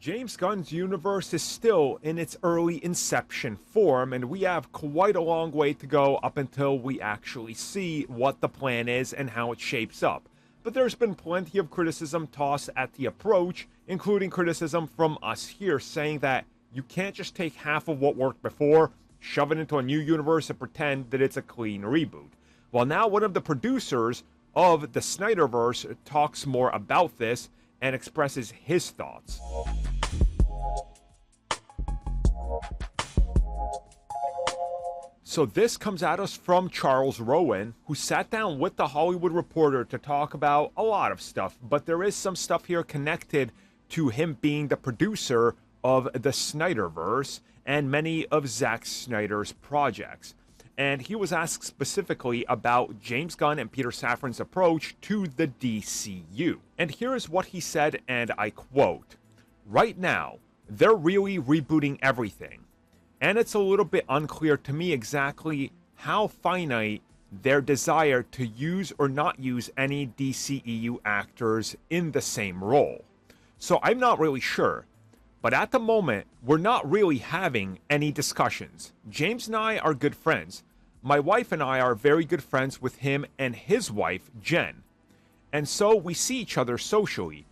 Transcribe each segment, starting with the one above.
James Gunn's universe is still in its early inception form, and we have quite a long way to go up until we actually see what the plan is and how it shapes up. But there's been plenty of criticism tossed at the approach, including criticism from us here saying that you can't just take half of what worked before, shove it into a new universe, and pretend that it's a clean reboot. Well, now one of the producers of the SnyderVerse talks more about this and expresses his thoughts. So this comes at us from Charles Rowan, who sat down with the Hollywood Reporter to talk about a lot of stuff, but there is some stuff here connected to him being the producer of the SnyderVerse and many of Zack Snyder's projects. And he was asked specifically about James Gunn and Peter Safran's approach to the DCU. And here is what he said, and I quote, "Right now, they're really rebooting everything. And it's a little bit unclear to me exactly how finite their desire to use or not use any DCEU actors in the same role. So I'm not really sure. But at the moment, we're not really having any discussions. James and I are good friends. My wife and I are very good friends with him and his wife, Jen. And so we see each other socially,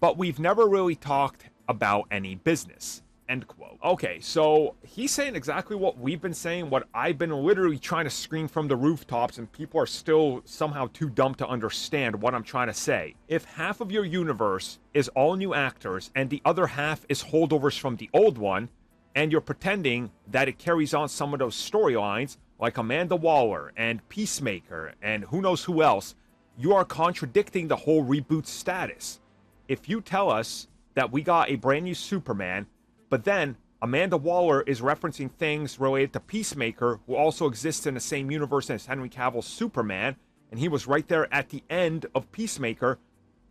but we've never really talked about any business." End quote. Okay, so he's saying exactly what we've been saying, what I've been literally trying to scream from the rooftops, and people are still somehow too dumb to understand what I'm trying to say. If half of your universe is all new actors and the other half is holdovers from the old one, and you're pretending that it carries on some of those storylines, like Amanda Waller and Peacemaker and who knows who else, you are contradicting the whole reboot status. If you tell us that we got a brand new Superman, but then Amanda Waller is referencing things related to Peacemaker, who also exists in the same universe as Henry Cavill's Superman, and he was right there at the end of Peacemaker,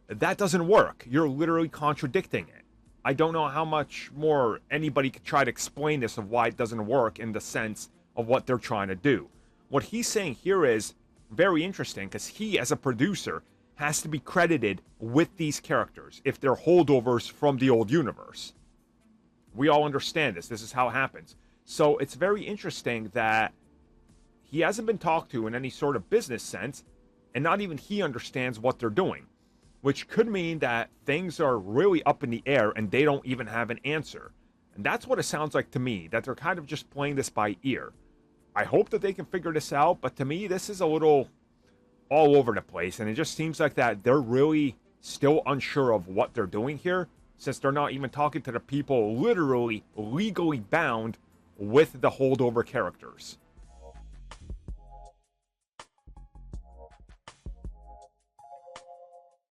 that doesn't work. You're literally contradicting it. I don't know how much more anybody could try to explain this of why it doesn't work in the sense of what they're trying to do. What he's saying here is very interesting, because he, as a producer, has to be credited with these characters if they're holdovers from the old universe. We all understand this. This is how it happens. So it's very interesting that he hasn't been talked to in any sort of business sense, and not even he understands what they're doing, which could mean that things are really up in the air and they don't even have an answer. And that's what it sounds like to me, that they're kind of just playing this by ear. I hope that they can figure this out, but to me, this is a little all over the place, and it just seems like that they're really still unsure of what they're doing here, since they're not even talking to the people literally legally bound with the holdover characters.